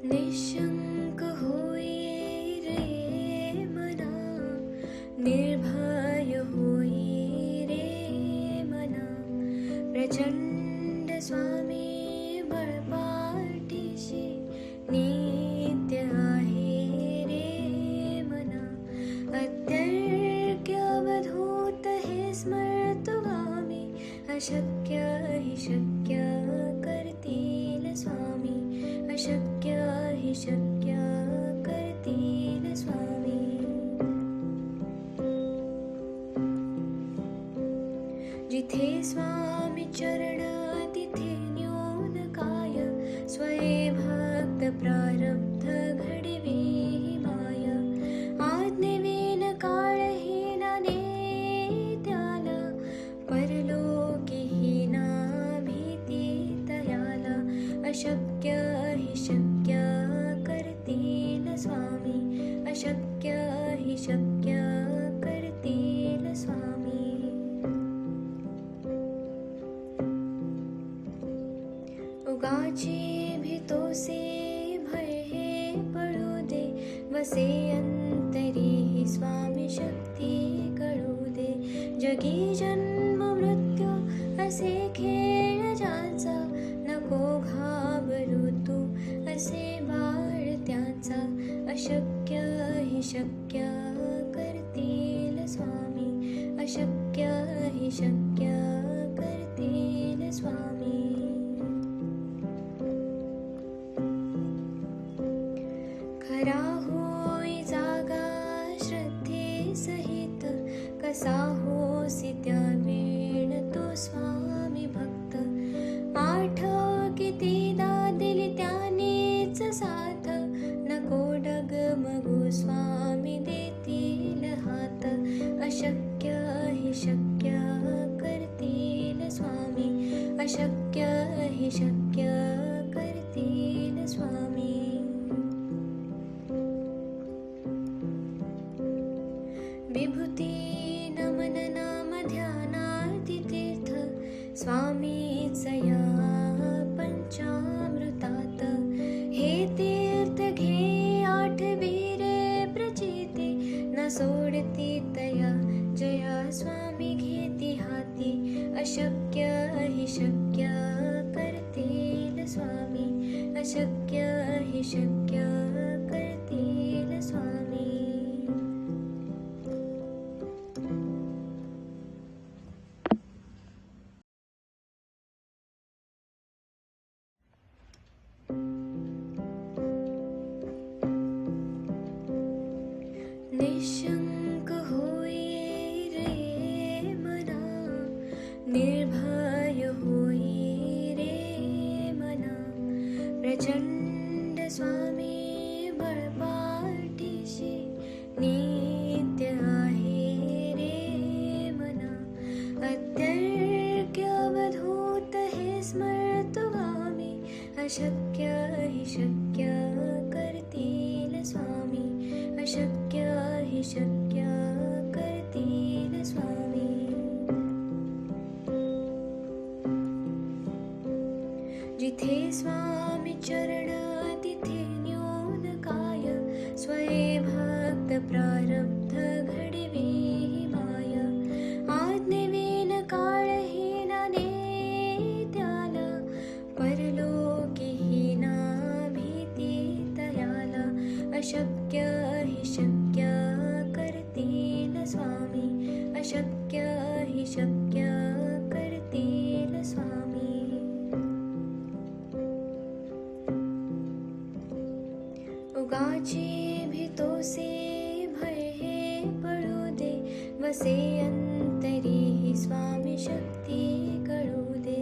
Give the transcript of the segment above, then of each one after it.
निशंक होई रे मना, निर्भय होई रे मना, प्रचंड स्वामी बळपाठीशी नित्य आहे रे मना. अत्यर्क्य अवधूत हे स्मर्तुगामी, अशक्य हि शक्य करतील स्वामी, अशक्य हि शक्य करतील स्वामी. जिथे स्वामी चरण तिथे न्यून काय, स्वये भक्त प्रारब्ध घडवी माय. आज्ञेविन काळहीना नेत्याला, परलोकीहीना भीती तयाला. अशक्य हि शक्य करतील स्वामी, अशक्य हि शक्य करतील स्वामी. उगाची भीतोसे भय हे पळू दे, वसे अंतरी ही स्वामी शक्ती कळू दे. जगी जन्म मृत्यू असे खेळ ज्याचा, नको घाबरू तू असे बाळ त्याचा. अशक्य हि शक्य करतील स्वामी, अशक्य हि शक्य करतील स्वामी. खरा होई जागा श्रद्धे सहित, कसा होसी त्या वेळ तो स्वामी भक्त. आठव कितीदा दिली त्यानेच साथ, नको डगमगू स्वामी देतील हात. अशक्य हि शक्य करतील स्वामी, अशक्य हि शक्य करतील स्वामी. विभूती नमन नाम ध्यानार्ती तीर्थ, स्वामीच या पंचामृतात. हे तीर्थ घे आठवी रे प्रचिती, न सोडती तया जया स्वामी घेती हाती. अशक्य हि शक्य करतील स्वामी, अशक्य हि शक्य करतील स्वामी. निशंक होई रे मना, निर्भय होई रे मना, प्रचंड स्वामी बळपाठीशी नित्य आहे रे मना. अत्यर्क्य अवधूत हे स्मर्तुगामी, अशक्य हि शक्य करतील स्वामी, अशक्य हि शक्य करतील स्वामी. जिथे स्वामी चरण तिथे न्यून काय, स्वये भक्त प्रारब्ध घडवी माय. आज्ञेविन काळहीना नेत्याला, परलोकीहीना भीती तयाला. अशक्य हि शक्य करतील स्वामी, अशक्य हि शक्य करतील स्वामी. उगाची भीतोसे भय हे पळू दे, वसे अंतरी ही स्वामी शक्ती कळू दे.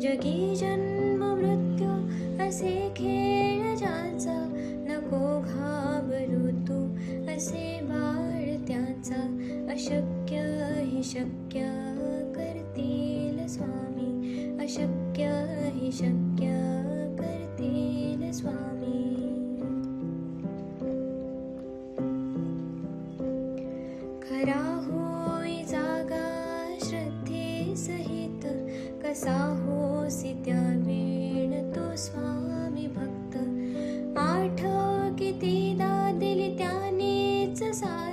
जगी जन्म मृत्यू असे खेळ ज्याचा, नको घाबरू तू असे बाळ त्याचा. अशक्य हि शक्य करतील स्वामी, अशक्य हि शक्य करतील स्वामी. खरा होई जागा श्रद्धे सहित, कसा होसी त्या वेळ तो स्वामी भक्त. आठव कितीदा दिली त्यानेच साथ,